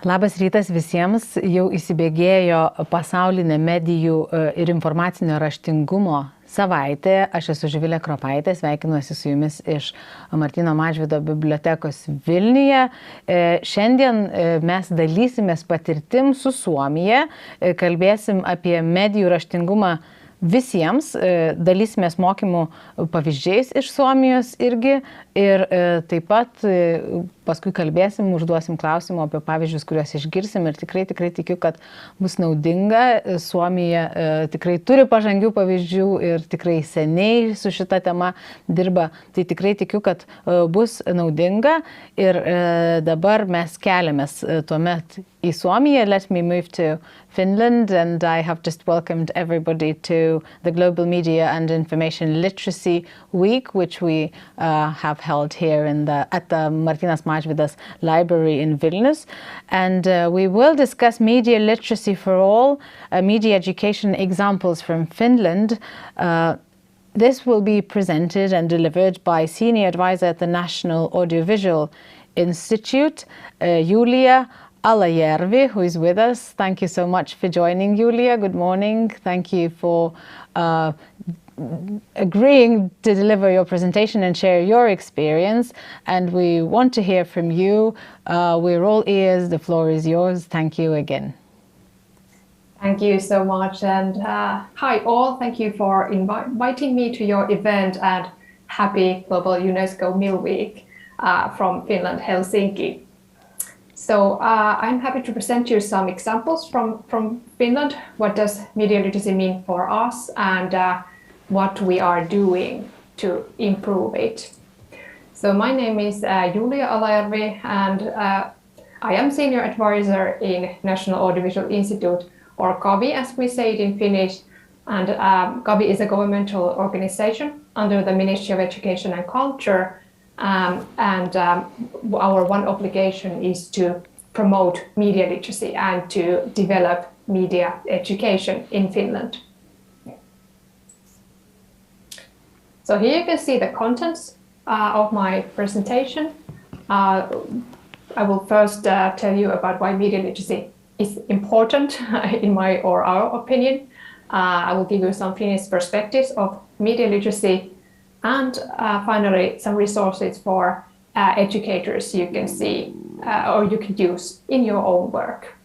Labas rytas visiems, jau įsibėgėjo pasaulinė medijų ir informacinio raštingumo savaitė. Aš esu Živilė Kropaitė, sveikinuosi su jumis iš Martyno Mažvydo bibliotekos Vilniuje. Šiandien mes dalysimės patirtim su Suomija, kalbėsim apie medijų raštingumą visiems, dalysimės mokymų pavyzdžiais iš Suomijos irgi ir taip pat paskui kalbėsim, užduosim klausimų apie pavyzdžius, kuriuos išgirsim ir tikrai tikiu, kad bus naudinga. Suomija tikrai turi pažangių pavyzdžių ir tikrai seniai su šita tema dirba, tai tikrai tikiu, kad bus naudinga ir dabar mes keliamės tuomet į Suomiją. Let me move to Finland, and I have just welcomed everybody to the Global Media and Information Literacy Week, which we have held here at the Martynas Mažvydas Library in Vilnius. And we will discuss media literacy for all, media education examples from Finland. This will be presented and delivered by Senior Advisor at the National Audiovisual Institute, Julia Alajärvi, who is with us. Thank you so much for joining, Julia. Good morning. Thank you for agreeing to deliver your presentation and share your experience. And we want to hear from you. We're all ears. The floor is yours. Thank you again. Thank you so much. And hi all. Thank you for inviting me to your event, and happy Global UNESCO Meal Week from Finland, Helsinki. So I'm happy to present you some examples from Finland. What does media literacy mean for us, and what we are doing to improve it. So my name is Julia Alajärvi, and I am Senior Advisor in National Audiovisual Institute, or KAVI as we say it in Finnish. And KAVI is a governmental organization under the Ministry of Education and Culture. Our one obligation is to promote media literacy and to develop media education in Finland. So here you can see the contents of my presentation. I will first tell you about why media literacy is important in my or our opinion. I will give you some Finnish perspectives of media literacy. And finally, some resources for educators you can see or you can use in your own work.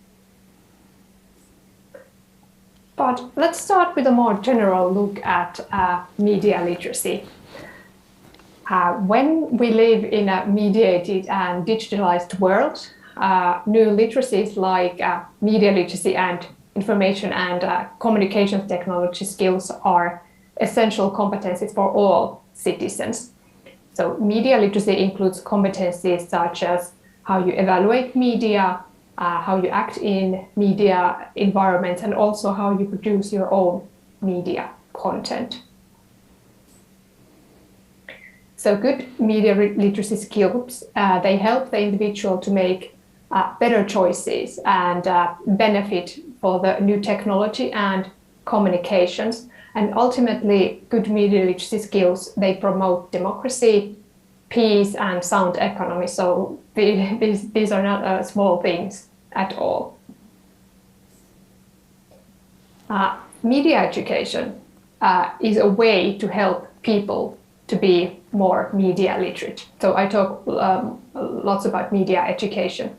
But let's start with a more general look at media literacy. When we live in a mediated and digitalized world, new literacies like media literacy and information and communication technology skills are essential competencies for all citizens. So media literacy includes competencies such as how you evaluate media, how you act in media environments, and also how you produce your own media content. So good media literacy skills, they help the individual to make better choices and benefit for the new technology and communications. And ultimately, good media literacy skills, they promote democracy, peace, and sound economy. So these are not small things at all. Media education is a way to help people to be more media literate. So I talk lots about media education.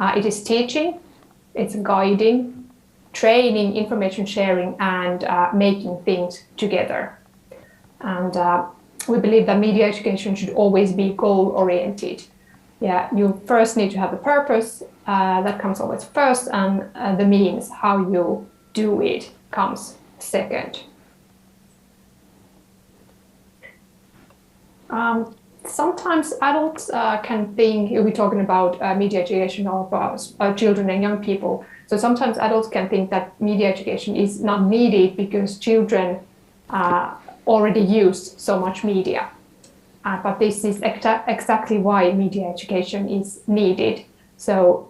It is teaching, it's guiding, training, information sharing, and making things together. And we believe that media education should always be goal-oriented. Yeah, you first need to have a purpose, that comes always first, and the means, how you do it, comes second. Sometimes adults can think, we're talking about media education of children and young people. So sometimes adults can think that media education is not needed because children already use so much media. But this is exactly why media education is needed. So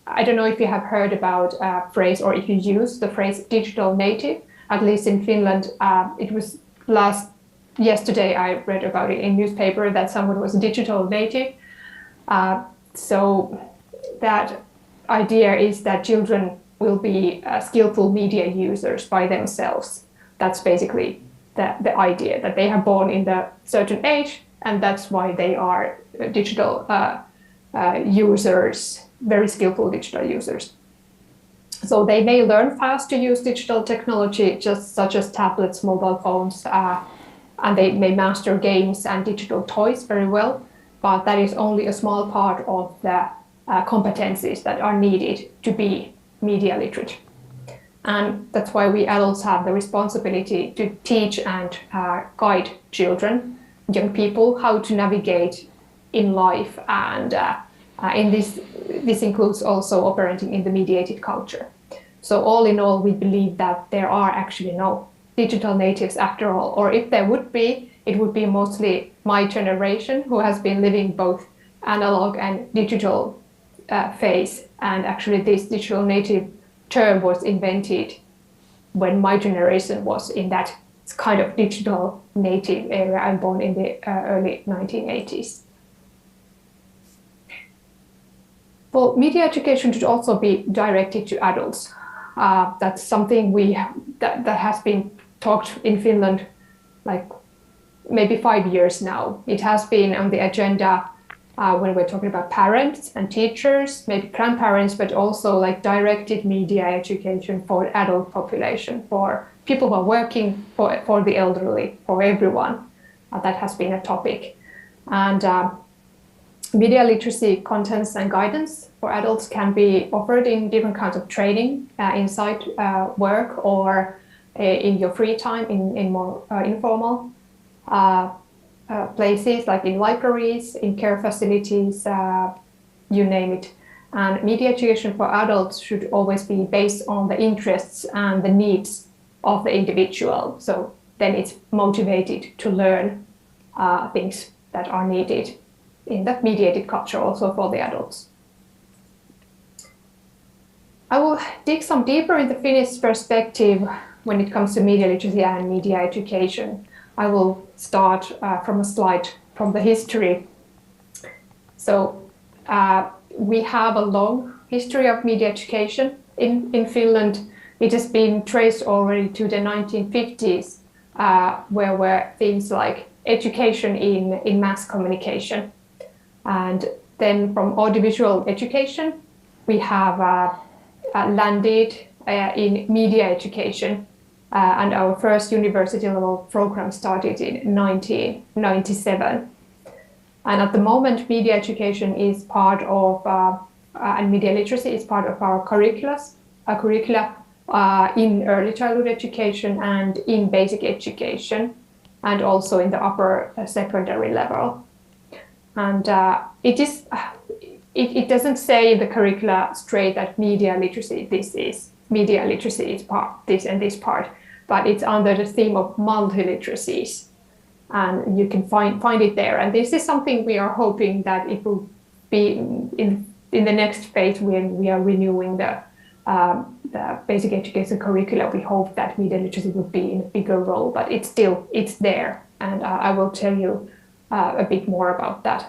I don't know if you have heard about a phrase, or if you use the phrase digital native. At least in Finland, it was yesterday I read about it in newspaper that someone was digital native. So that idea is that children will be skillful media users by themselves. That's basically the idea, that they are born in a certain age, and that's why they are digital users, very skillful digital users. So they may learn fast to use digital technology, just such as tablets, mobile phones, and they may master games and digital toys very well, but that is only a small part of the competencies that are needed to be media literate. And that's why we adults have the responsibility to teach and guide children, young people, how to navigate in life, and in this includes also operating in the mediated culture. So all in all, we believe that there are actually no digital natives after all, or if there would be, it would be mostly my generation who has been living both analog and digital phase. And actually this digital native term was invented when my generation was in that kind of digital native era. I'm born in the early 1980s. Well, media education should also be directed to adults. That's something that has been talked in Finland like maybe 5 years now. It has been on the agenda when we're talking about parents and teachers, maybe grandparents, but also like directed media education for adult population, for people who are working, for the elderly, for everyone. That has been a topic. And media literacy contents and guidance for adults can be offered in different kinds of training inside work or in your free time in more informal places, like in libraries, in care facilities, you name it. And media education for adults should always be based on the interests and the needs of the individual. So then it's motivated to learn things that are needed in the mediated culture also for the adults. I will dig some deeper in the Finnish perspective when it comes to media literacy and media education. I will start from a slide from the history. So we have a long history of media education in Finland. It has been traced already to the 1950s, where were things like education in mass communication. And then from audiovisual education, we have landed in media education. And our first university level program started in 1997. And at the moment, media education is part of, and media literacy is part of our curricula in early childhood education and in basic education, and also in the upper secondary level. And it doesn't say in the curricula straight that media literacy is part this and this part, but it's under the theme of multiliteracies, and you can find it there. And this is something we are hoping that it will be in the next phase when we are renewing the basic education curricula. We hope that media literacy would be in a bigger role, but it's there, and I will tell you a bit more about that.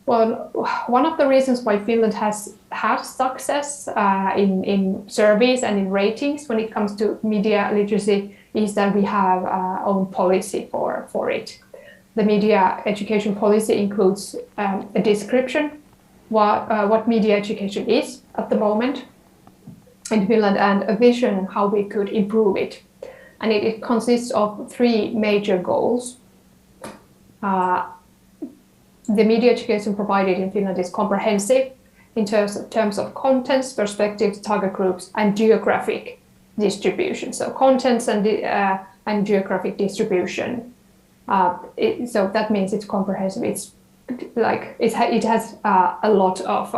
Well, one of the reasons why Finland has had success in surveys and in ratings when it comes to media literacy is that we have our own policy for it. The media education policy includes a description what media education is at the moment in Finland and a vision how we could improve it. And it consists of 3 major goals. The media education provided in Finland is comprehensive in terms of contents, perspectives, target groups, and geographic distribution. So contents and geographic distribution. So that means it's comprehensive. It's like it has a lot of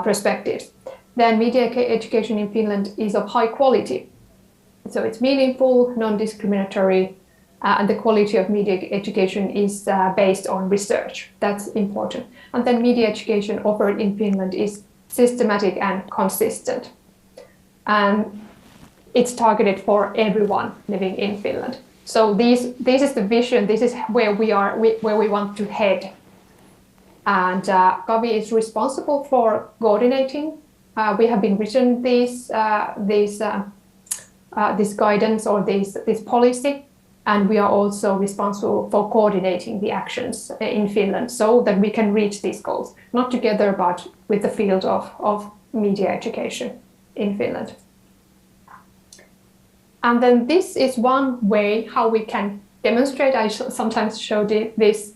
perspectives. Then media education in Finland is of high quality. So it's meaningful, non-discriminatory, and the quality of media education is based on research. That's important. And then media education offered in Finland is systematic and consistent. And it's targeted for everyone living in Finland. So this is the vision. This is where we want to head. And Kavi is responsible for coordinating. We have been written this guidance or this policy, and we are also responsible for coordinating the actions in Finland so that we can reach these goals, not together, but with the field of media education in Finland. And then this is one way how we can demonstrate. I sometimes show this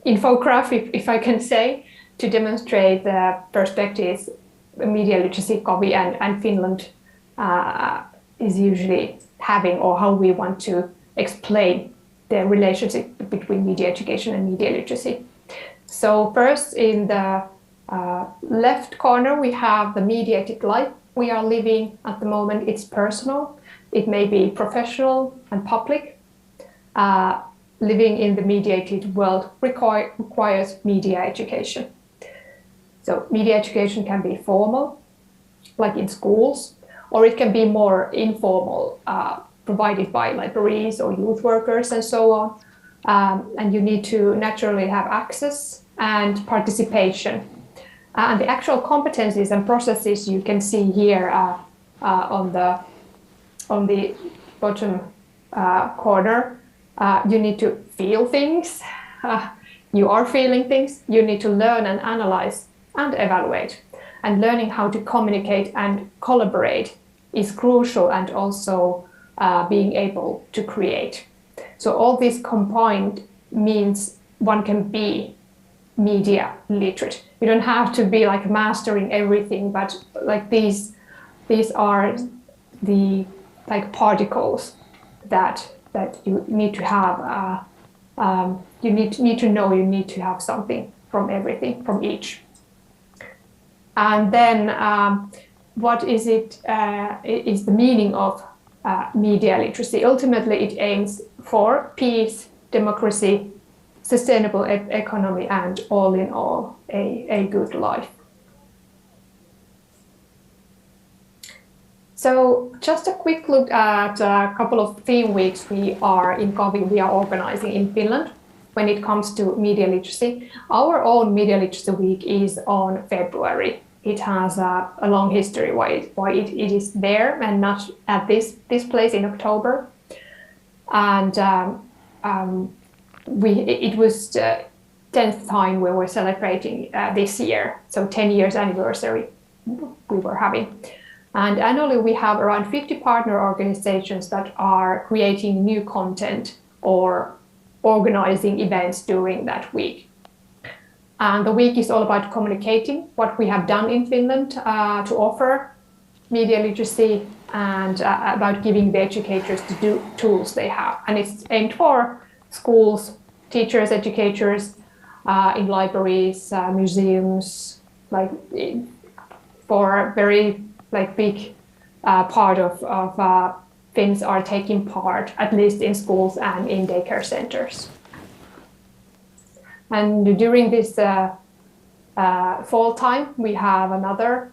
infographic, if I can say, to demonstrate the perspectives media literacy Kavi and Finland is usually having, or how we want to explain the relationship between media education and media literacy. So first, in the left corner, we have the mediated life we are living at the moment. It's personal, it may be professional and public. Living in the mediated world requires media education. So media education can be formal, like in schools, or it can be more informal, provided by libraries or youth workers and so on. And you need to naturally have access and participation. And the actual competencies and processes you can see here on the bottom corner. You need to feel things. You are feeling things. You need to learn and analyze and evaluate. And learning how to communicate and collaborate is crucial, and also being able to create. So all this combined means one can be media literate. You don't have to be like mastering everything, but like these are the like particles that you need to have. You need to know. You need to have something from everything, from each. And then what is it? Is the meaning of media literacy? Ultimately, it aims for peace, democracy, sustainable economy, and all in all, a good life. So just a quick look at a couple of theme weeks we are organizing in Finland when it comes to media literacy. Our own media literacy week is on February. It has a long history why it is there and not at this place in October. And it was the 10th time we were celebrating this year, so 10 years anniversary we were having. And annually we have around 50 partner organizations that are creating new content or organizing events during that week. And the week is all about communicating what we have done in Finland to offer media literacy, and about giving the educators the tools they have. And it's aimed for schools, teachers, educators, in libraries, museums, like for very big part of Finns are taking part, at least in schools and in daycare centers. And during this fall time, we have another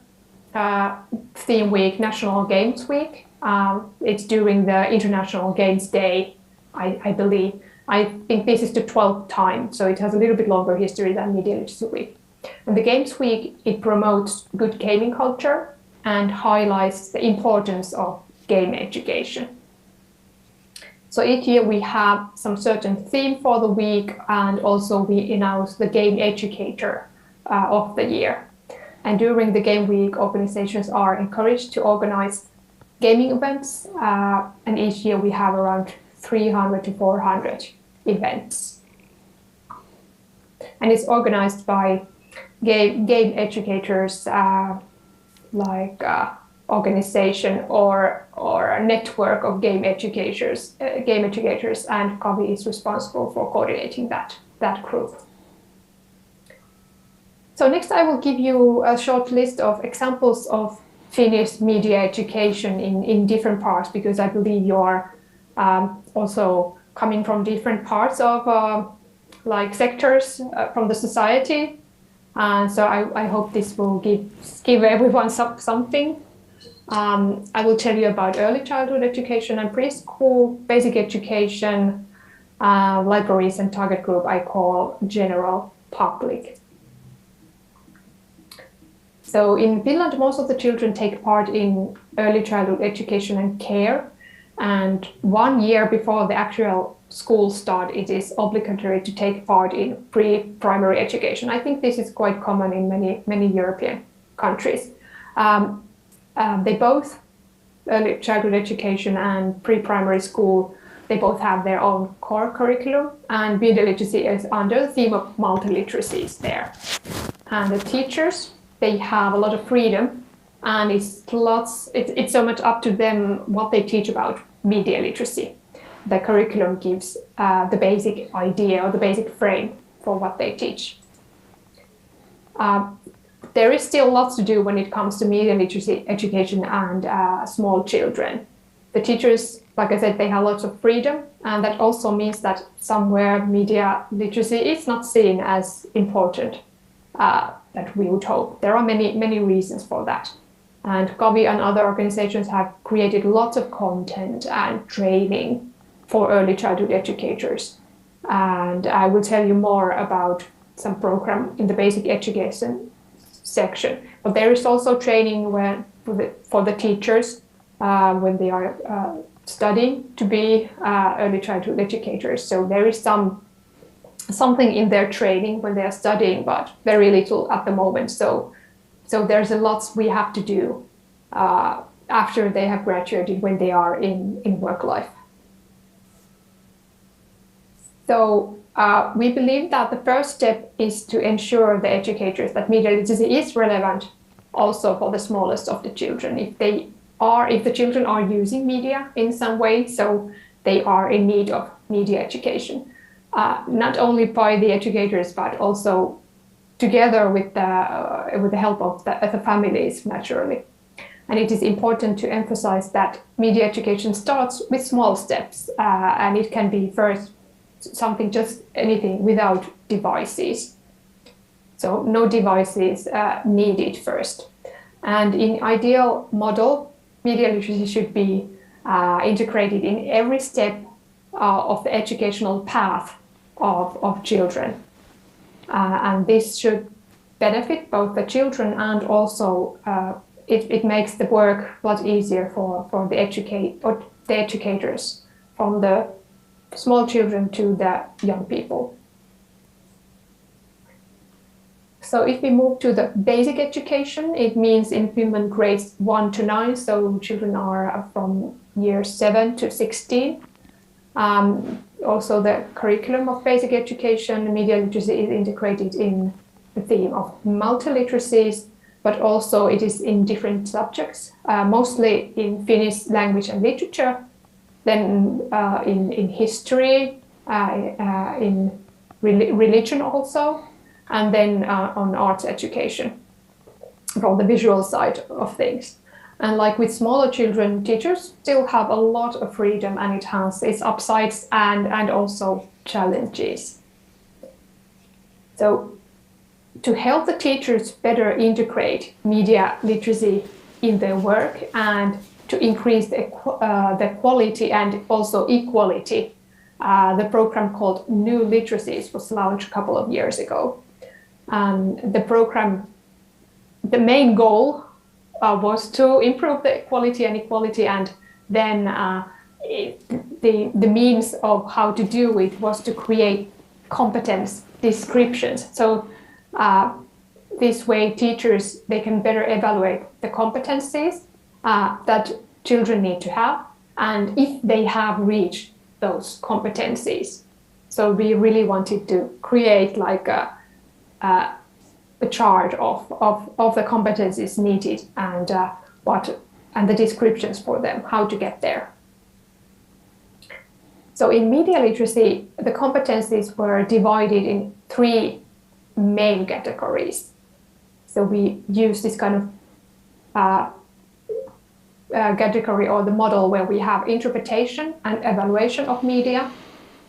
theme week, National Games Week. It's during the International Games Day, I believe. I think this is the 12th time, so it has a little bit longer history than Media Literacy Week. And the Games Week, it promotes good gaming culture and highlights the importance of game education. So each year we have some certain theme for the week, and also we announce the game educator of the year. And during the game week, organizations are encouraged to organize gaming events, and each year we have around 300 to 400 events. And it's organized by game educators, organization or a network of game educators, and Kavi is responsible for coordinating that group. So next I will give you a short list of examples of Finnish media education in different parts, because I believe you are also coming from different parts of sectors from the society. And so I hope this will give everyone something. I will tell you about early childhood education and preschool, basic education, Libraries and target group I call general public. So in Finland, most of the children take part in early childhood education and care. And 1 year before the actual school start, it is obligatory to take part in pre-primary education. I think this is quite common in many European countries. They both, early childhood education and pre-primary school, they both have their own core curriculum, and media literacy is under the theme of multiliteracies there. And the teachers, they have a lot of freedom, and it's so much up to them what they teach about media literacy. The curriculum gives the basic idea or the basic frame for what they teach. There is still lots to do when it comes to media literacy education and small children. The teachers, like I said, they have lots of freedom, and that also means that somewhere media literacy is not seen as important that we would hope. There are many reasons for that. And Gavi and other organizations have created lots of content and training for early childhood educators. And I will tell you more about some program in the basic education section. But there is also training for the teachers when they are studying to be early childhood educators. So there is something in their training when they are studying, but very little at the moment. So there's a lot we have to do after they have graduated when they are in work life. So we believe that the first step is to ensure the educators that media literacy is relevant also for the smallest of the children. If the children are using media in some way, so they are in need of media education. Not only by the educators, but also together with the help of the families, naturally. And it is important to emphasize that media education starts with small steps, and it can be first something, just anything without devices. So no devices needed first. And in ideal model, media literacy should be integrated in every step of the educational path of children. And this should benefit both the children and also it makes the work a lot easier for the educators, from the small children to the young people. So if we move to the basic education, it means in Finland grades 1 to 9, so children are from year 7 to 16. Also the curriculum of basic education, media literacy is integrated in the theme of multiliteracies, but also it is in different subjects, mostly in Finnish language and literature, then in history, in religion also, and then on arts education from the visual side of things. And like with smaller children, teachers still have a lot of freedom, and it has its upsides and also challenges. So to help the teachers better integrate media literacy in their work and to increase the quality and also equality, the program called New Literacies was launched a couple of years ago. The program, the main goal was to improve the quality and equality, and then the means of how to do it was to create competence descriptions. So this way teachers, they can better evaluate the competencies that children need to have, and if they have reached those competencies. So we really wanted to create like a chart of the competencies needed and the descriptions for them, how to get there. So in media literacy, the competencies were divided in 3 main categories. So we use this kind of category or the model where we have interpretation and evaluation of media,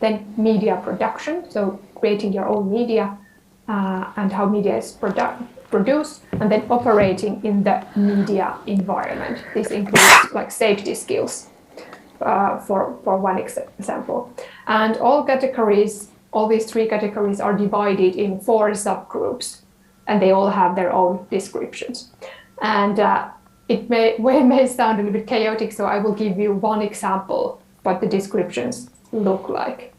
then media production, so creating your own media, and how media is produced, and then operating in the media environment. This includes like safety skills. for one example. And all these 3 categories are divided in 4 subgroups, and they all have their own descriptions. And it may sound a little bit chaotic, so I will give you one example what the descriptions look like.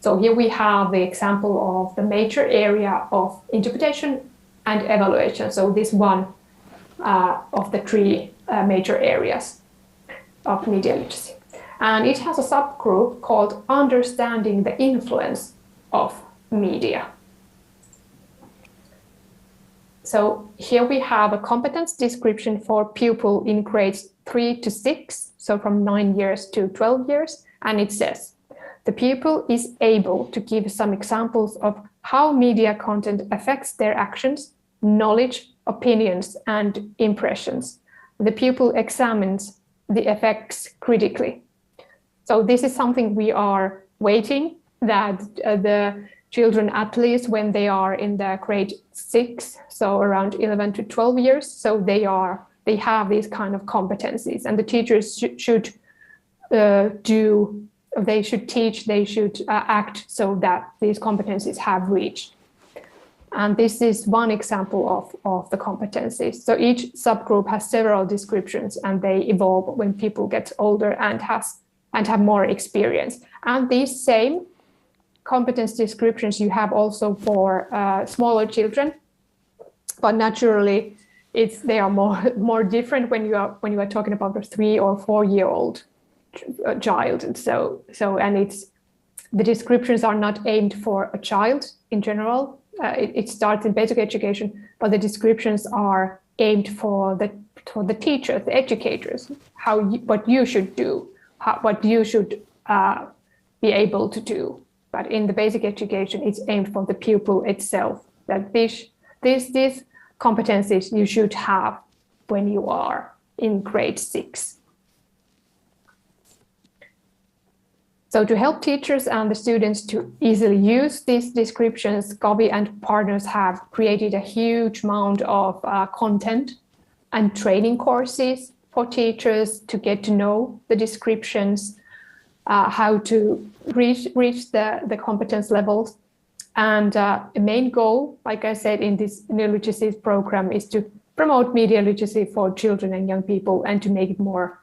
So here we have the example of the major area of interpretation and evaluation. So this one of the 3 major areas of media literacy. And it has a subgroup called Understanding the Influence of Media. So here we have a competence description for pupil in grades 3 to 6, so from 9 years to 12 years. And it says, the pupil is able to give some examples of how media content affects their actions, knowledge, opinions, and impressions. The pupil examines the effects critically. So this is something we are waiting that the children, at least when they are in the grade 6, so around 11 to 12 years, so they have these kind of competencies, and the teachers should teach, they should act so that these competencies have reached. And this is one example of the competencies. So each subgroup has several descriptions, and they evolve when people get older and have more experience. And these same competence descriptions you have also for smaller children, but naturally they are more different when you are talking about a 3 or 4 year old child. And so the descriptions are not aimed for a child in general. It starts in basic education, but the descriptions are aimed for the teachers, the educators, what you should do, what you should be able to do. But in the basic education, it's aimed for the pupil itself, that these competencies you should have when you are in grade 6. So to help teachers and the students to easily use these descriptions, Gavi and partners have created a huge amount of content and training courses for teachers to get to know the descriptions, how to reach the competence levels. And the main goal, like I said, in this new literacy program is to promote media literacy for children and young people and to make it more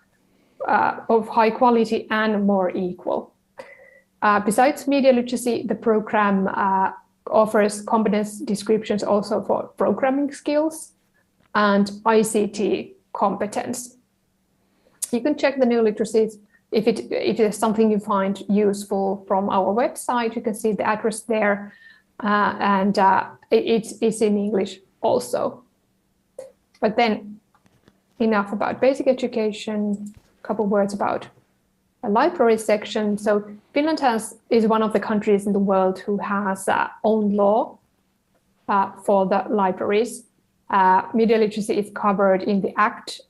of high quality and more equal. Besides media literacy, the program offers competence descriptions also for programming skills and ICT competence. You can check the new literacies if it is something you find useful from our website. You can see the address there, and it's in English also. But then enough about basic education, a couple words about a library section. So Finland is one of the countries in the world who has own law for the libraries. Media literacy is covered in the Act,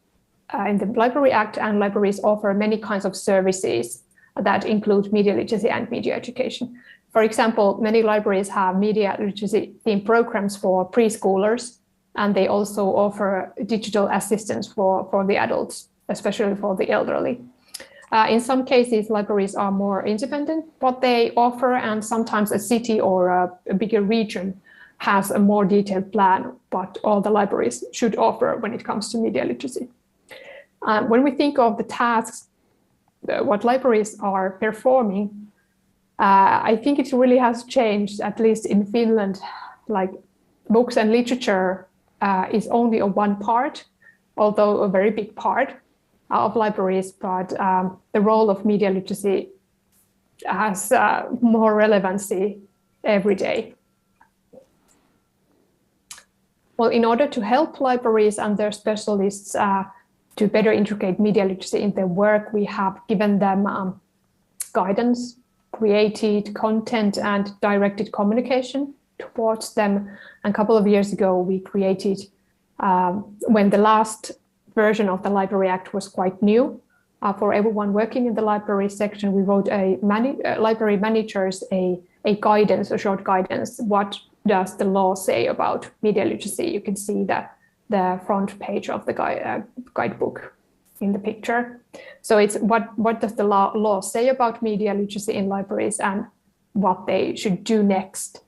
in the Library Act, and libraries offer many kinds of services that include media literacy and media education. For example, many libraries have media literacy themed programs for preschoolers, and they also offer digital assistance for the adults, especially for the elderly. In some cases, libraries are more independent, what they offer, and sometimes a city or a bigger region has a more detailed plan what all the libraries should offer when it comes to media literacy. When we think of the tasks, what libraries are performing, I think it really has changed, at least in Finland. Like books and literature is only one part, although a very big part of libraries, but the role of media literacy has more relevancy every day. Well, in order to help libraries and their specialists to better integrate media literacy in their work, we have given them guidance, created content and directed communication towards them. And a couple of years ago, we created, when the last version of the Library Act was quite new, for everyone working in the library section, we wrote library managers a guidance, a short guidance. What does the law say about media literacy? You can see the front page of the guidebook in the picture. So it's what does the law say about media literacy in libraries and what they should do next.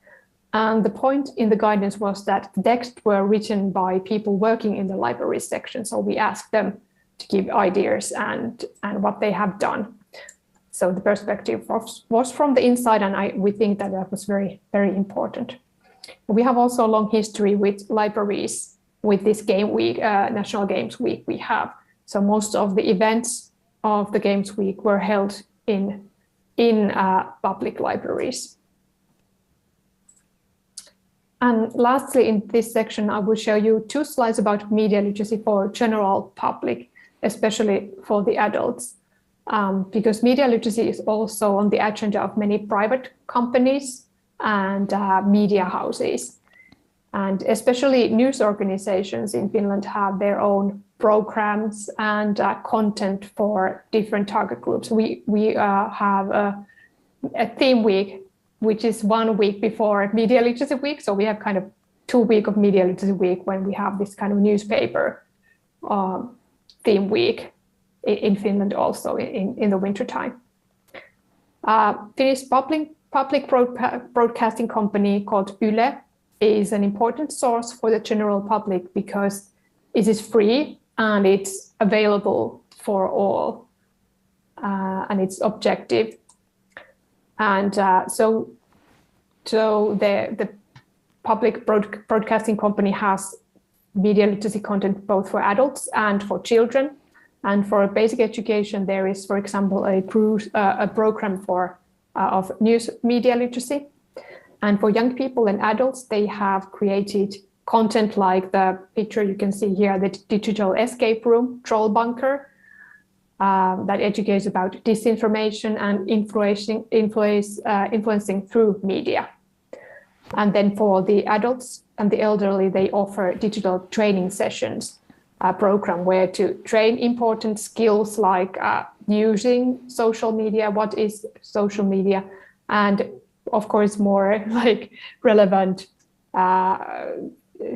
And the point in the guidance was that the texts were written by people working in the library section. So we asked them to give ideas and what they have done. So the perspective was from the inside, and we think that was very, very important. We have also a long history with libraries with this Game Week, National Games Week we have. So most of the events of the Games Week were held in public libraries. And lastly, in this section, I will show you 2 slides about media literacy for general public, especially for the adults, because media literacy is also on the agenda of many private companies and media houses. And especially news organizations in Finland have their own programs and content for different target groups. We have a theme week, which is 1 week before Media Literacy Week. So we have kind of 2 weeks of Media Literacy Week when we have this kind of newspaper theme week in Finland also in the wintertime. Finnish public broadcasting company called Yle is an important source for the general public because it is free and it's available for all, and it's objective. And so the public broadcasting company has media literacy content both for adults and for children. And for basic education, there is, for example, a program of news media literacy. And for young people and adults, they have created content like the picture you can see here, the digital escape room, Troll Bunker, that educates about disinformation and influencing through media. And then for the adults and the elderly, they offer digital training sessions, a program where to train important skills like using social media, what is social media, and of course more like relevant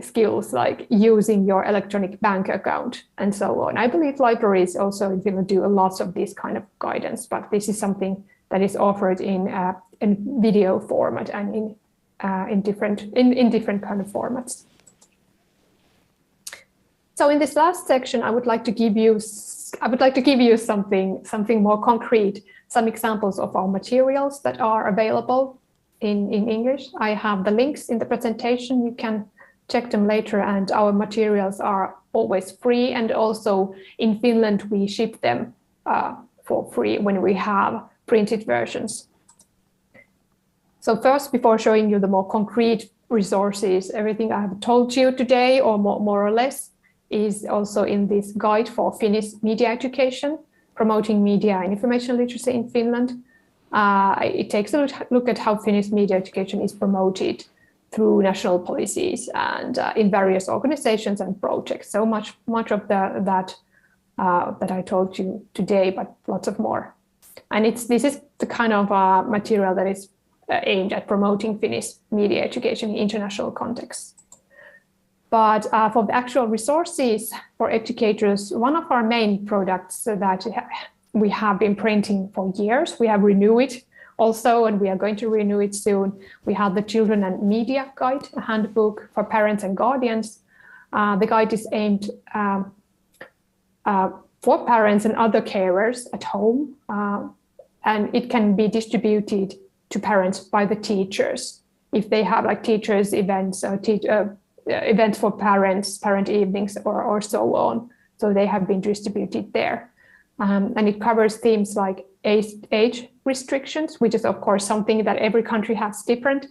skills like using your electronic bank account and so on. I believe libraries also in Finland do a lot of this kind of guidance, but this is something that is offered in video format and in different kind of formats. So in this last section, I would like to give you something more concrete, some examples of our materials that are available in English. I have the links in the presentation. You can check them later, and our materials are always free, and also in Finland we ship them for free when we have printed versions. So first, before showing you the more concrete resources, everything I have told you today, or more or less, is also in this guide for Finnish media education, promoting media and information literacy in Finland. It takes a look at how Finnish media education is promoted through national policies and in various organizations and projects. So much of that I told you today, but lots of more. And this is the kind of material that is aimed at promoting Finnish media education in international contexts. But for the actual resources for educators, one of our main products that we have been printing for years, we have renewed it also, and we are going to renew it soon. We have the Children and Media Guide, a handbook for parents and guardians. The guide is aimed for parents and other carers at home, and it can be distributed to parents by the teachers if they have like teachers events or events for parents, parent evenings, or so on. So they have been distributed there. And it covers themes like age restrictions, which is of course something that every country has different.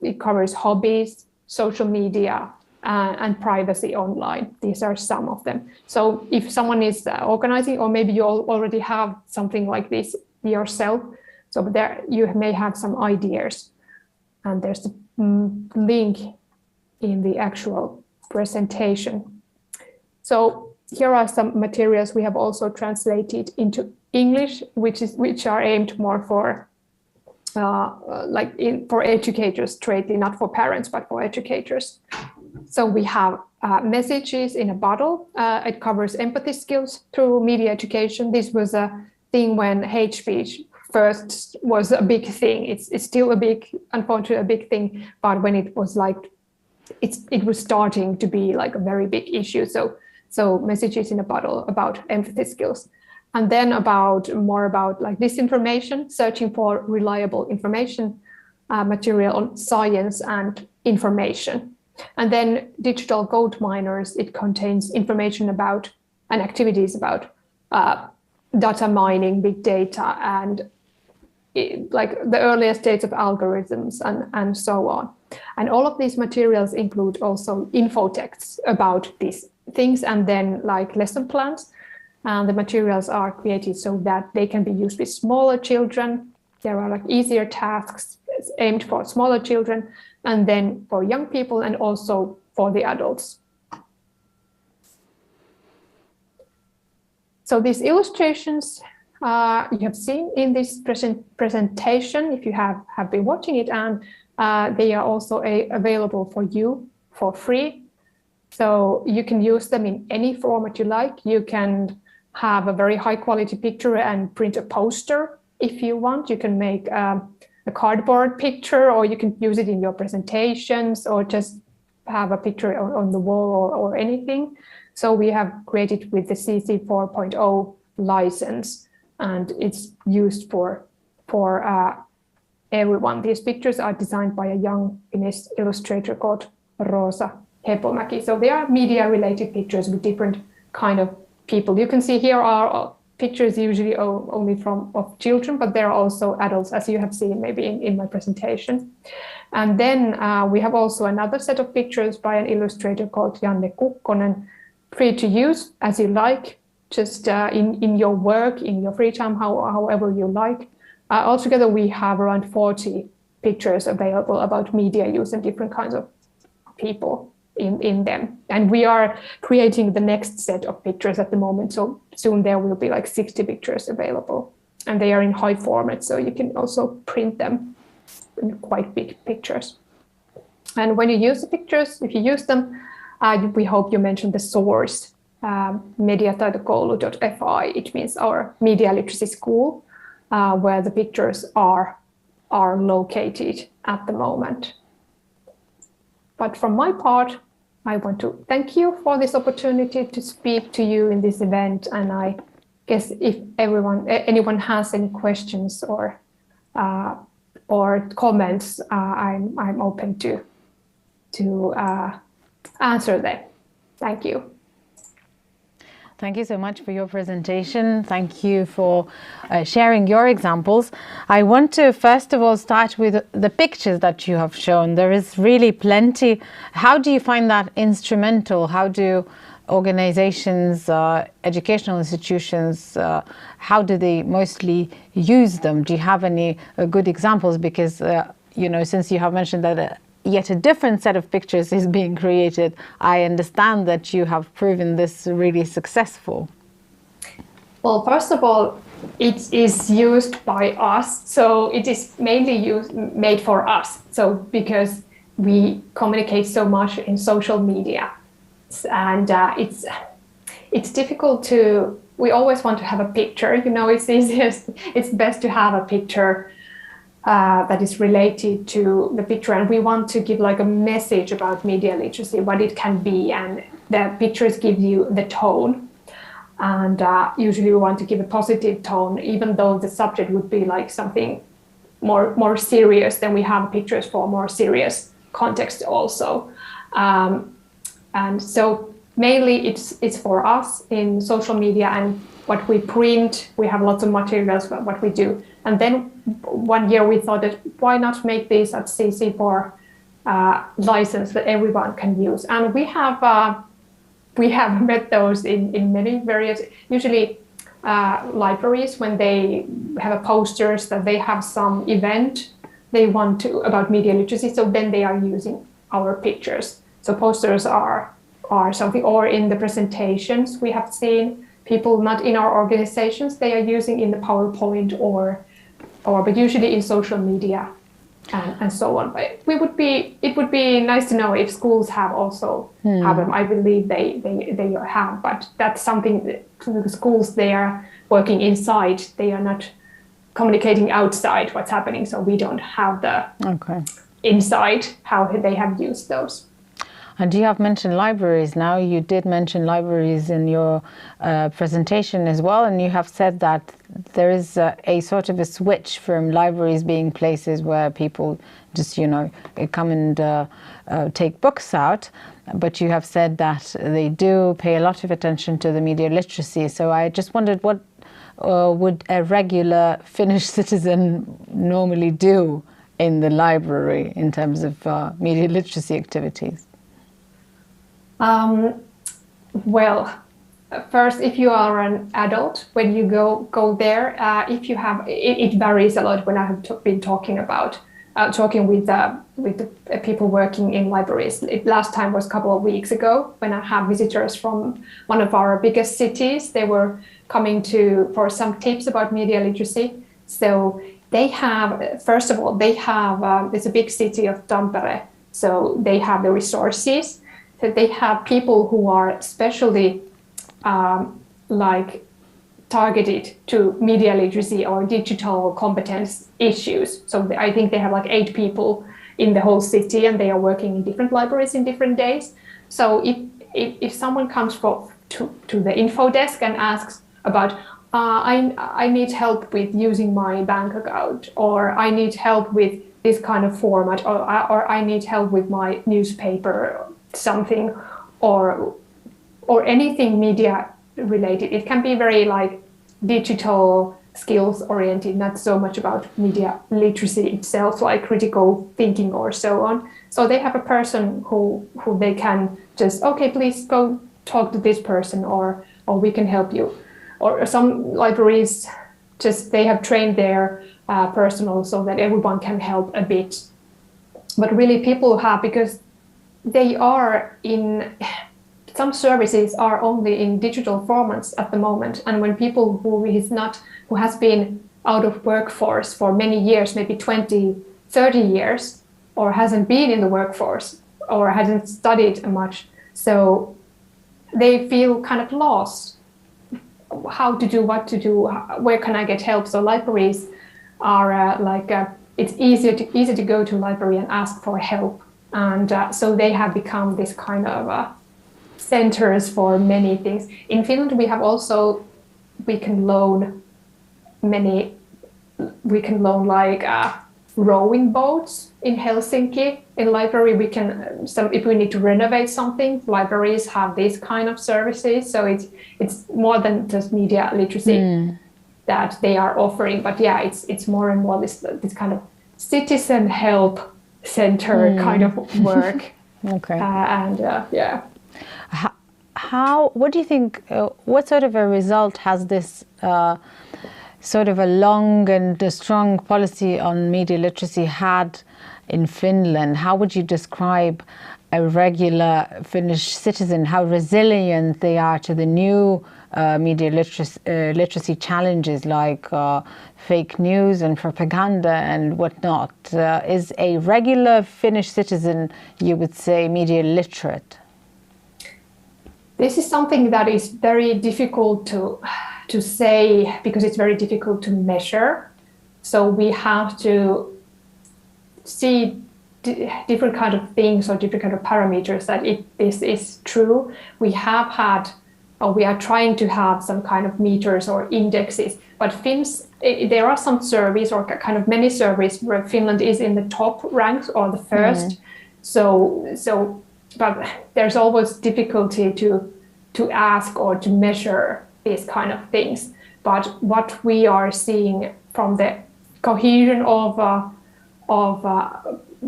It covers hobbies, social media, and privacy online. These are some of them. So if someone is organizing, or maybe you already have something like this yourself, so there you may have some ideas. And there's a link in the actual presentation. So here are some materials we have also translated into English, which are aimed more for for educators, strictly not for parents, but for educators. So we have messages in a bottle. It covers empathy skills through media education. This was a thing when hate speech first was a big thing. It's still unfortunately a big thing, but when it was like, it was starting to be like a very big issue. So messages in a bottle about empathy skills. And then more about like disinformation, searching for reliable information, material on science and information. And then digital gold miners, it contains information about and activities about data mining, big data, and like the earlier states of algorithms and so on. And all of these materials include also info texts about these things, and then like lesson plans. And the materials are created so that they can be used with smaller children. There are like easier tasks aimed for smaller children, and then for young people, and also for the adults. So these illustrations you have seen in this presentation, if you have been watching it, and they are also available for you for free. So you can use them in any format you like. You can have a very high quality picture and print a poster if you want. You can make a cardboard picture, or you can use it in your presentations, or just have a picture on the wall or anything. So we have created with the CC 4.0 license, and it's used for everyone. These pictures are designed by a young Finnish illustrator called Rosa Hepomäki. So they are media related pictures with different kind of people. You can see here are pictures usually only of children, but there are also adults, as you have seen maybe in my presentation. And then we have also another set of pictures by an illustrator called Janne Kukkonen, free to use as you like, just in your work, in your free time, however you like. Altogether, we have around 40 pictures available about media use and different kinds of people in them. And we are creating the next set of pictures at the moment. So soon there will be like 60 pictures available, and they are in high format. So you can also print them in quite big pictures. And when you use the pictures, if you use them, we hope you mention the source, mediataitokoulu.fi. It means our media literacy school, where the pictures are located at the moment. But from my part, I want to thank you for this opportunity to speak to you in this event. And I guess if anyone has any questions or comments, I'm open to answer them. Thank you. Thank you so much for your presentation. Thank you for sharing your examples. I want to first of all start with the pictures that you have shown. There is really plenty. How do you find that instrumental? How do organizations, educational institutions, how do they mostly use them? Do you have any good examples? Because, since you have mentioned that yet a different set of pictures is being created, I understand that you have proven this really successful. Well, first of all, it is used by us, so it is mainly made for us. So because we communicate so much in social media, and it's difficult to. We always want to have a picture. It's easiest. It's best to have a picture that is related to the picture, and we want to give like a message about media literacy, what it can be, and the pictures give you the tone. And usually we want to give a positive tone, even though the subject would be like something more serious. Then we have pictures for more serious context also. And so mainly it's for us in social media, and what we print. We have lots of materials about what we do. And then one year we thought that why not make this at CC4 license that everyone can use. And we have met those in many various, usually libraries, when they have posters that they have some event they want to about media literacy, so then they are using our pictures. So posters are something, or in the presentations we have seen people not in our organizations, they are using in the PowerPoint or but usually in social media and so on. But it would be nice to know if schools have also have them. I believe they have, but that's something that the schools, they are working inside. They are not communicating outside what's happening, so we don't have the inside how they have used those. And you have mentioned libraries now. You did mention libraries in your presentation as well, and you have said that there is a sort of a switch from libraries being places where people just, come and take books out, but you have said that they do pay a lot of attention to the media literacy. So I just wondered, what would a regular Finnish citizen normally do in the library in terms of media literacy activities? Well, first, if you are an adult, when you go there, if you have, it varies a lot. When I have been talking with the people working in libraries, last time was a couple of weeks ago when I had visitors from one of our biggest cities. They were coming for some tips about media literacy. So they have, first of all, it's a big city of Tampere, so they have the resources. So they have people who are especially targeted to media literacy or digital competence issues. So I think they have 8 people in the whole city, and they are working in different libraries in different days. So if someone comes to the info desk and asks about, I need help with using my bank account, or I need help with this kind of format, or I need help with my newspaper, something, or anything media related. It can be very digital skills oriented, not so much about media literacy itself, like critical thinking or so on. So they have a person who they can just, okay, please go talk to this person, or we can help you. Or some libraries they have trained their personnel so that everyone can help a bit. But really people have, because some services are only in digital formats at the moment, and when people who has been out of workforce for many years, maybe 20, 30 years, or hasn't been in the workforce or hasn't studied much, so they feel kind of lost. How to do, what to do, where can I get help? So libraries are it's easy to go to a library and ask for help. And so they have become this kind of centers for many things. In Finland, we can loan rowing boats in Helsinki. In library, if we need to renovate something, libraries have these kind of services. So it's more than just media literacy that they are offering. But yeah, it's more and more this kind of citizen help center kind of work. Okay. What do you think, what sort of a result has this sort of a long and a strong policy on media literacy had in Finland? How would you describe a regular Finnish citizen, how resilient they are to the new media literacy challenges like fake news and propaganda and whatnot? Is a regular Finnish citizen, you would say, media literate? This is something that is very difficult to say, because it's very difficult to measure. So we have to see different kind of things or different kind of parameters that this is true. We have had, or we are trying to have some kind of meters or indexes, but there are some surveys or kind of many surveys where Finland is in the top ranks or the first. But there's always difficulty to ask or to measure these kind of things. But what we are seeing from the cohesion of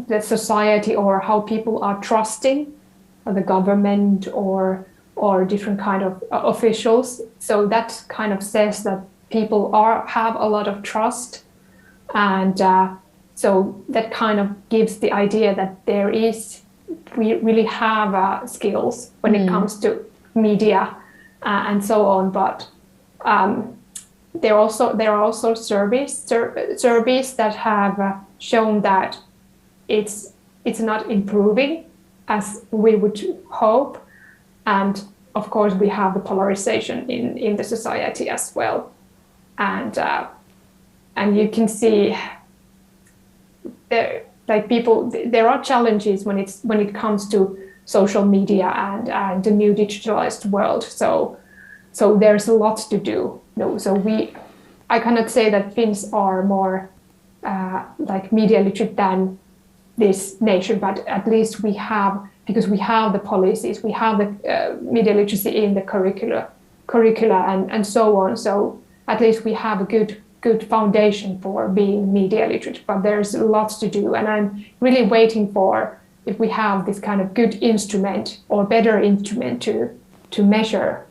the society, or how people are trusting the government or different kind of officials, so that kind of says that people have a lot of trust, and so that kind of gives the idea that we really have skills when it comes to media and so on. But there are also surveys that have shown that it's not improving as we would hope. And of course, we have the polarization in the society as well. And you can see there are challenges when it comes to social media and the new digitalized world. So there's a lot to do. I cannot say that Finns are more like media literate than this nation, but at least we have, because we have the policies, we have the media literacy in the curricula and so on. So at least we have a good foundation for being media literate, but there's lots to do. And I'm really waiting for if we have this kind of good instrument or better instrument to measure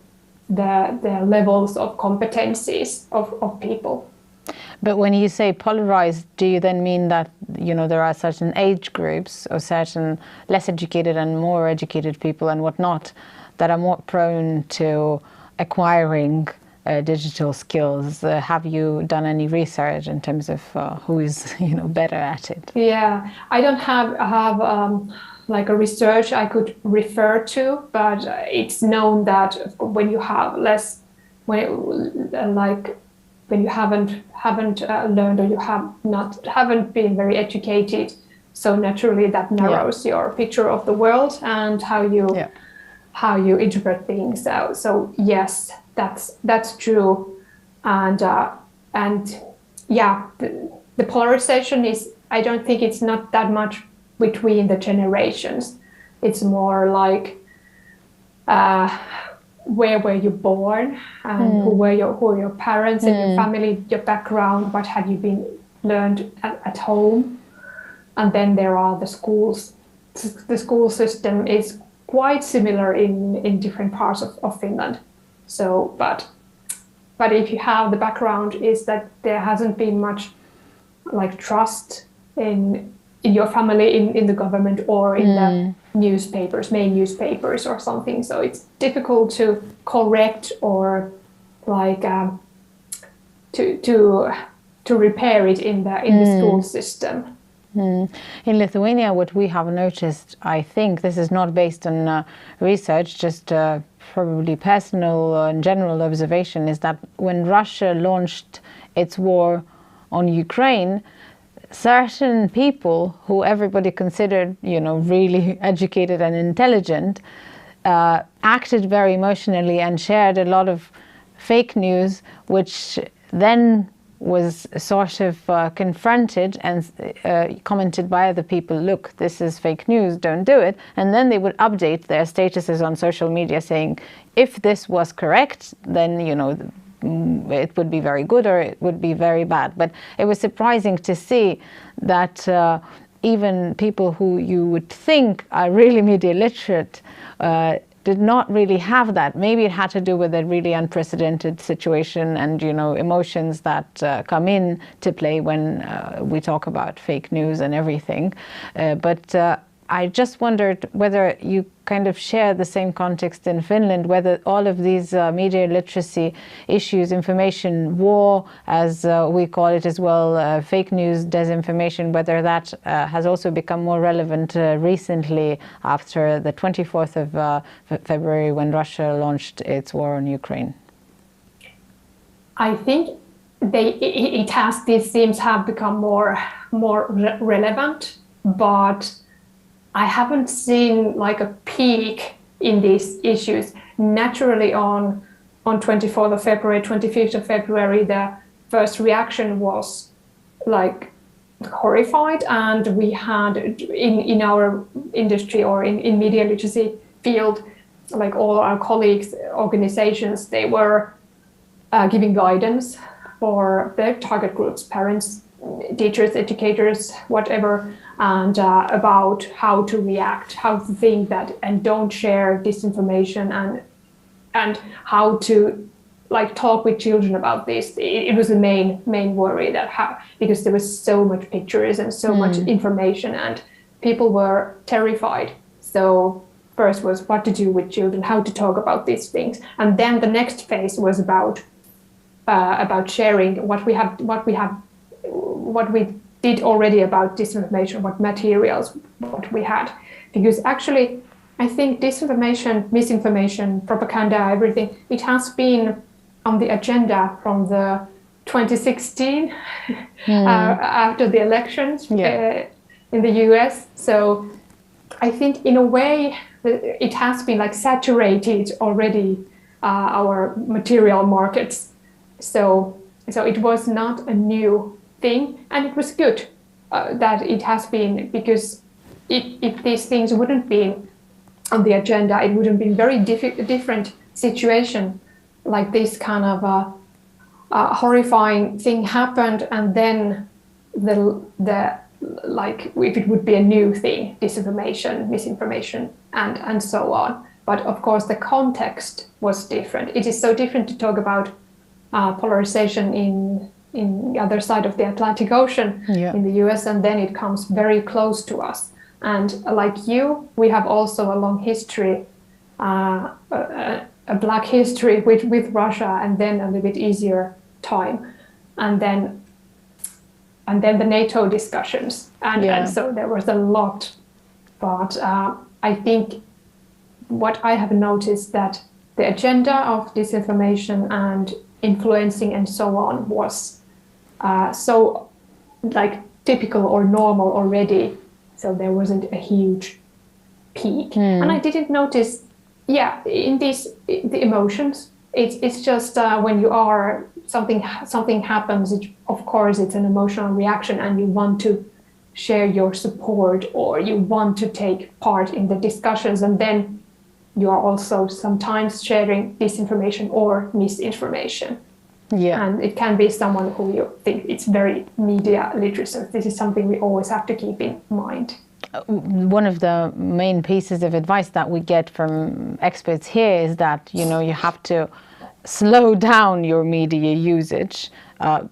the levels of competencies of people. But when you say polarized, do you then mean that, there are certain age groups or certain less educated and more educated people and whatnot that are more prone to acquiring digital skills? Have you done any research in terms of who is, better at it? Yeah, I don't have like a research I could refer to, but it's known that when you have when you haven't learned, or you haven't been very educated, so naturally that narrows your picture of the world and how you interpret things. So yes, that's true, and the polarization is, I don't think it's not that much between the generations. It's more like where were you born, and who are your parents and your family, your background, what have you been learned at home, and then there are the schools. The school system is quite similar in different parts of Finland. So, but if you have the background is that there hasn't been much like trust in your family, in the government, or in the main newspapers or something. So it's difficult to correct or like to repair it in the school system. In Lithuania, what we have noticed, I think this is not based on research, just probably personal and general observation, is that when Russia launched its war on Ukraine, certain people who everybody considered, really educated and intelligent, acted very emotionally and shared a lot of fake news, which then was sort of confronted and commented by other people, look, this is fake news, don't do it. And then they would update their statuses on social media saying, if this was correct, then, it would be very good or it would be very bad. But it was surprising to see that even people who you would think are really media literate did not really have that. Maybe it had to do with a really unprecedented situation and, emotions that come in to play when we talk about fake news and everything. But I just wondered whether you kind of share the same context in Finland, whether all of these media literacy issues, information war, as we call it as well, fake news, disinformation, whether that has also become more relevant recently after the 24th of February when Russia launched its war on Ukraine. I think these themes have become more relevant, but I haven't seen like a peak in these issues. Naturally on 24th of February, 25th of February, the first reaction was like horrified, and we had in our industry or in media literacy field, like all our colleagues, organizations, they were giving guidance for their target groups, parents, teachers, educators, whatever, and about how to react, how to think that, and don't share disinformation, and how to like talk with children about this. It was the main worry because there was so much pictures and so much information, and people were terrified. So first was what to do with children, how to talk about these things, and then the next phase was about sharing what we did already about disinformation, what materials, what we had. Because actually, I think disinformation, misinformation, propaganda, everything, it has been on the agenda from the 2016 after the elections in the US. So I think in a way it has been like saturated already our material markets. So it was not a new thing, and it was good that it has been, because if these things wouldn't be on the agenda, it wouldn't be very different situation. Like this kind of horrifying thing happened, and then the like if it would be a new thing, disinformation, misinformation, and so on. But of course, the context was different. It is so different to talk about polarization in the other side of the Atlantic Ocean in the US, and then it comes very close to us. And like you, we have also a long history, a black history with Russia, and then a little bit easier time, and then the NATO discussions, and so there was a lot. But I think what I have noticed that the agenda of disinformation and influencing and so on was so like typical or normal already, so there wasn't a huge peak. And I didn't notice in the emotions, it's just when you are something happens, of course it's an emotional reaction, and you want to share your support, or you want to take part in the discussions, and then you are also sometimes sharing disinformation or misinformation. And it can be someone who you think it's very media literate. This is something we always have to keep in mind. One of the main pieces of advice that we get from experts here is that, you have to slow down your media usage,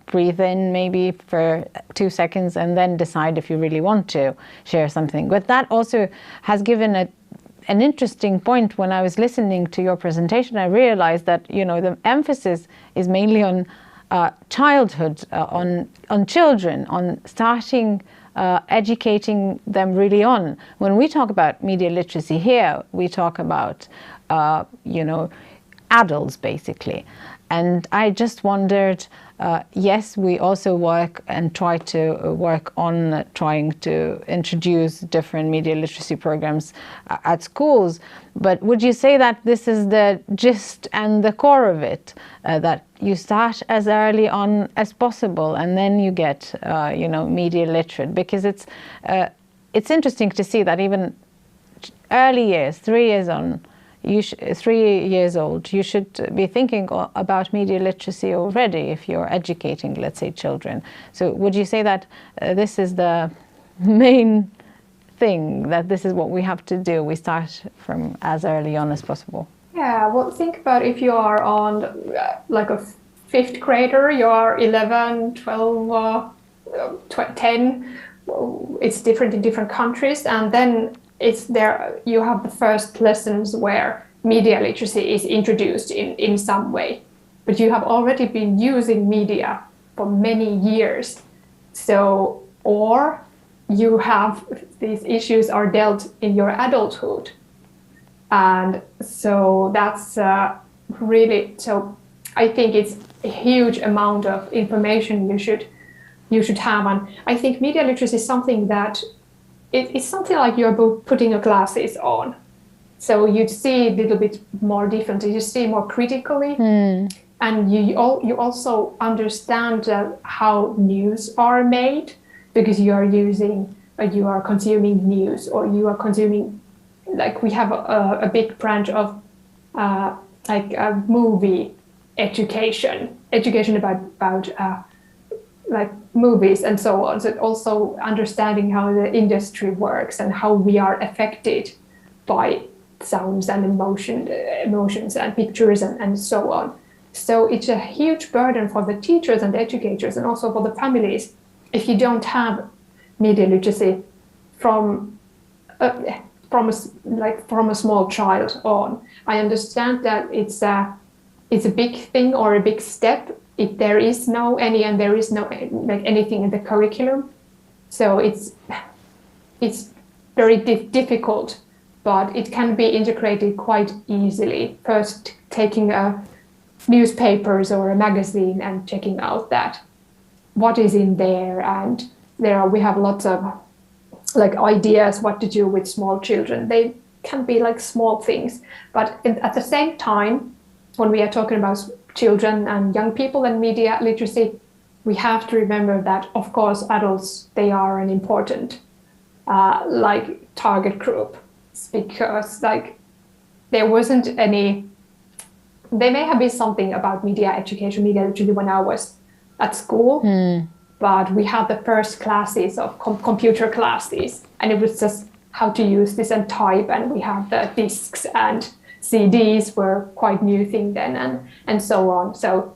breathe in maybe for 2 seconds, and then decide if you really want to share something. But that also has given an interesting point. When I was listening to your presentation, I realized that, the emphasis is mainly on childhood, on children, on starting educating them really on. When we talk about media literacy here, we talk about, adults basically. And I just wondered, yes, we also work and try to work on trying to introduce different media literacy programs at schools. But would you say that this is the gist and the core of it, that you start as early on as possible, and then you get, media literate? Because it's interesting to see that even early years, 3 years on, 3 years old, you should be thinking about media literacy already if you're educating, let's say, children. So would you say that this is the main thing, that this is what we have to do? We start from as early on as possible. Yeah, well, think about if you are on like a 5th grader, you are 11, 12, 10. It's different in different countries, and then you have the first lessons where media literacy is introduced in some way, but you have already been using media for many years. So, or you have these issues are dealt in your adulthood, and so that's really, so I think it's a huge amount of information you should have. And I think media literacy is something that it's something like you're putting your glasses on. So you see a little bit more differently, you see more critically, and you also understand how news are made, because you are consuming news, or you are consuming, like we have a big branch of like a movie education about like movies and so on. So also understanding how the industry works and how we are affected by sounds and emotions and pictures and so on. So it's a huge burden for the teachers and the educators, and also for the families, if you don't have media literacy from a small child on. I understand that it's a big thing or a big step if there is no anything in the curriculum, So it's very difficult, but it can be integrated quite easily. First, taking a newspapers or a magazine and checking out that what is in there, and we have lots of like ideas what to do with small children. They can be like small things, but at the same time, when we are talking about children and young people and media literacy, we have to remember that, of course, adults, they are an important like target group, because like there may have been something about media education, media literacy when I was at school, but we had the first classes of computer classes, and it was just how to use this and type, and we have the discs and CDs were quite new thing then, and so on. So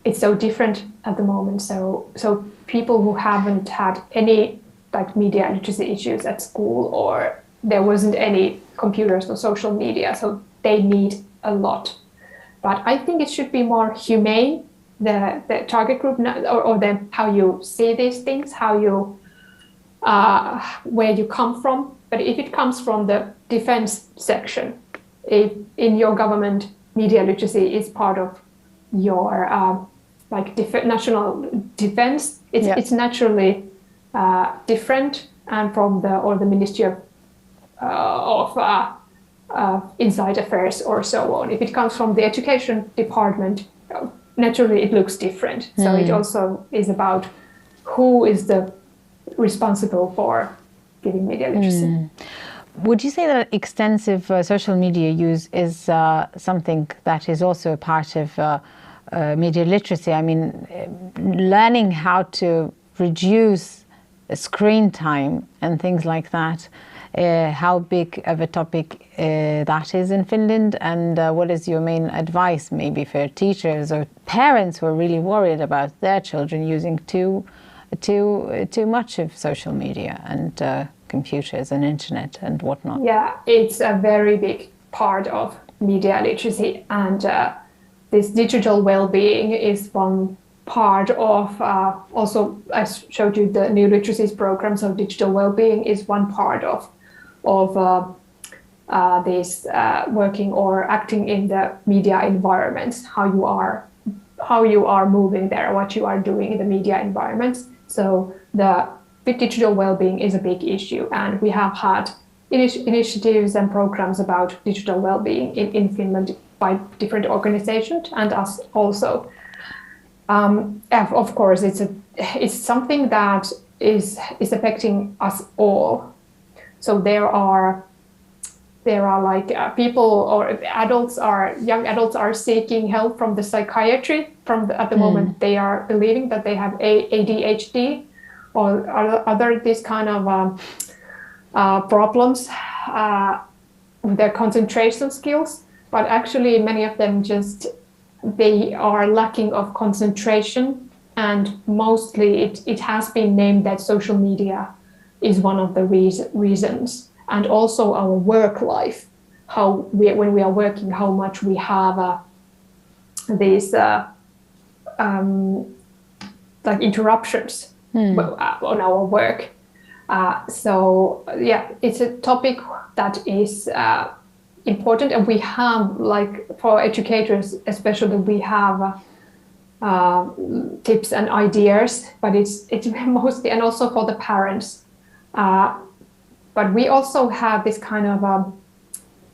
it's so different at the moment. So people who haven't had any like media literacy issues at school, or there wasn't any computers or social media, so they need a lot. But I think it should be more humane, the target group, or the how you see these things, how you where you come from. But if it comes from the defense section, if in your government media literacy is part of your like national defense, it's naturally different, and from the Ministry of Inside Affairs or so on. If it comes from the education department, naturally it looks different. So it also is about who is the responsible for giving media literacy. Would you say that extensive social media use is something that is also a part of media literacy? I mean, learning how to reduce screen time and things like that, how big of a topic that is in Finland, and what is your main advice maybe for teachers or parents who are really worried about their children using too much of social media and computers and internet and whatnot? Yeah, it's a very big part of media literacy, and this digital well-being is one part of, also I showed you the new literacies program, so digital well-being is one part of this working or acting in the media environments, how you are moving there, what you are doing in the media environments. So the digital well-being is a big issue, and we have had initiatives and programs about digital well-being in Finland by different organizations and us also. Of course, it's something that is affecting us all. So there are like people or young adults are seeking help from the psychiatry. At the moment, they are believing that they have ADHD or other this kind of problems with their concentration skills. But actually, many of them they are lacking of concentration, and mostly it has been named that social media is one of the reasons, and also our work life, when we are working, how much we have these like interruptions on our work. So yeah, it's a topic that is important, and we have, like, for educators especially, we have tips and ideas, but it's mostly, and also for the parents. But we also have this kind of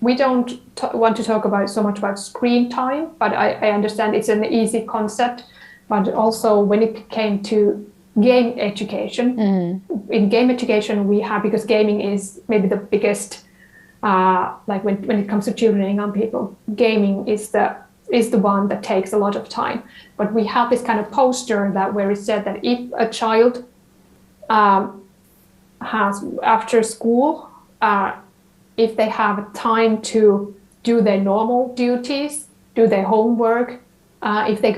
we don't want to talk about so much about screen time, but I understand it's an easy concept. But also when it came to game education, in game education we have, because gaming is maybe the biggest, like when it comes to children and young people, gaming is the one that takes a lot of time. But we have this kind of poster where it said that if a child has, after school, if they have time to do their normal duties, do their homework, if they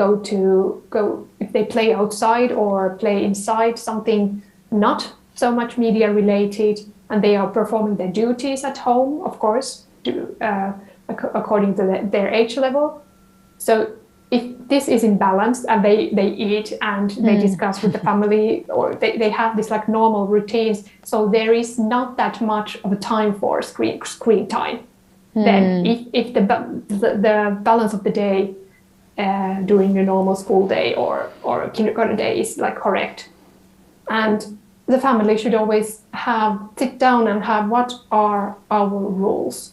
if they play outside or play inside, something not so much media related, and they are performing their duties at home, of course, according to their age level. So if this is in balance, and they eat and they discuss with the family, or they have this like normal routines. So there is not that much of a time for screen time. Then if the balance of the day during a normal school day or kindergarten day is like correct, and the family should always sit down and have what are our rules,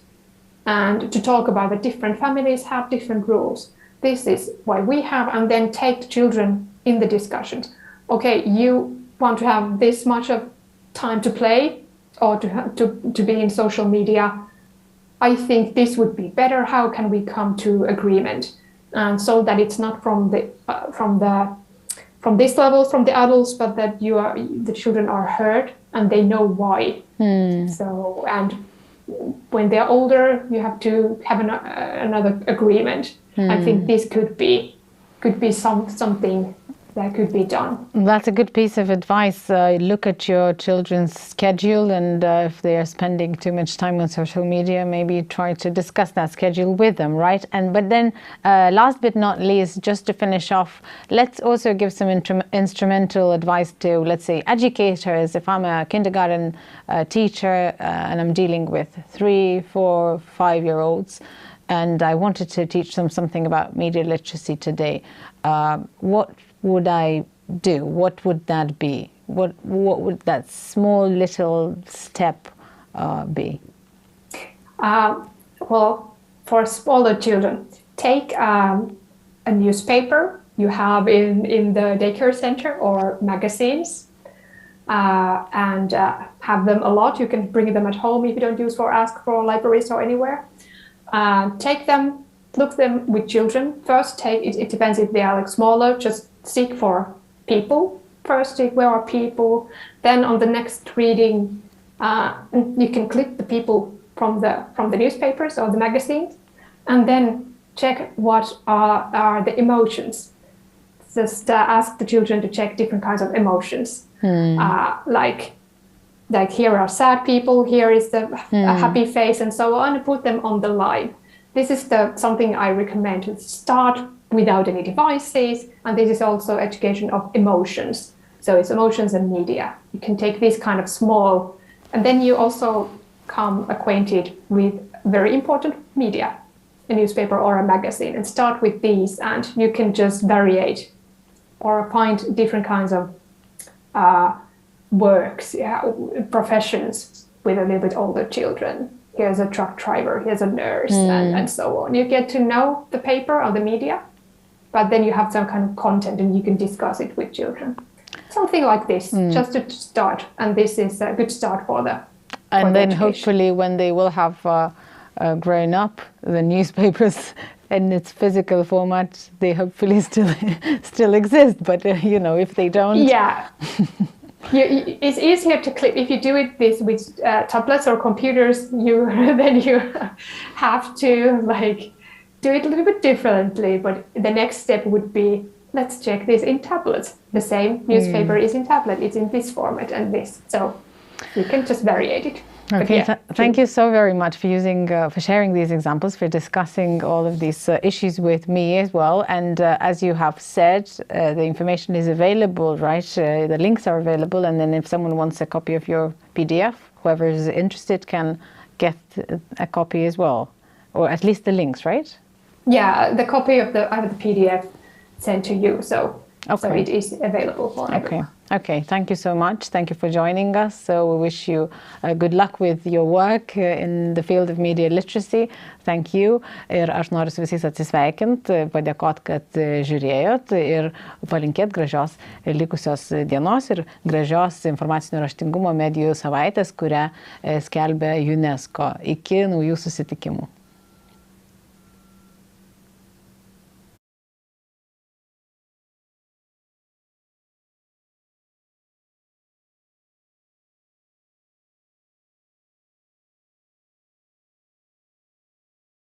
and to talk about the different families have different rules. This is why we have, and then take the children in the discussions. Okay, you want to have this much of time to play or to be in social media. I think this would be better. How can we come to agreement? And so that it's not from this level, from the adults, but that the children are heard and they know why. So, and when they're older, you have to have another agreement. I think this could be something that could be done. That's a good piece of advice. Look at your children's schedule, and if they are spending too much time on social media, maybe try to discuss that schedule with them, right? But then, last but not least, just to finish off, let's also give some instrumental advice to, let's say, educators. If I'm a kindergarten teacher and I'm dealing with 3, 4, 5-year-olds, and I wanted to teach them something about media literacy today, what would I do? What would that be? What would that small little step be? Well, for smaller children, take a newspaper you have in the daycare center or magazines, and have them a lot. You can bring them at home if you don't use ask for libraries or anywhere. Take them, look them with children. First, it depends if they are like smaller, just seek for people. First, seek where are people. Then on the next reading, you can click the people from the newspapers or the magazines, and then check what are the emotions. Just ask the children to check different kinds of emotions. Like here are sad people, here is the happy face, and so on. Put them on the line. This is something I recommend to start without any devices, and this is also education of emotions. So it's emotions and media. You can take this kind of small, and then you also come acquainted with very important media, a newspaper or a magazine, and start with these, and you can just variate or find different kinds of works, professions with a little bit older children. Here's a truck driver, here's a nurse, and so on. You get to know the paper or the media, but then you have some kind of content and you can discuss it with children. Something like this, just to start. And this is a good start for the And then hopefully when they will have grown up, the newspapers in its physical format, they hopefully still exist. But, if they don't... Yeah. It's easier to click if you do this with tablets or computers. Then you have to do it a little bit differently. But the next step would be, let's check this in tablets. The same newspaper is in tablet. It's in this format and this. So you can just variate it. Okay, thank you so very much for sharing these examples, for discussing all of these issues with me as well. And as you have said, the information is available, right? The links are available, and then if someone wants a copy of your PDF, whoever is interested can get a copy as well, or at least the links, right? Yeah, the copy of I have the PDF sent to you, so it is available for everyone. Okay, thank you so much. Thank you for joining us. So we wish you good luck with your work in the field of media literacy. Thank you. Ir aš noriu su visais atsisveikinti, padėkoti, kad žiūrėjot ir palinkėti gražios likusios dienos ir gražios informacinio raštingumo medijų savaitės, kurią skelbia UNESCO. Iki naujų susitikimų.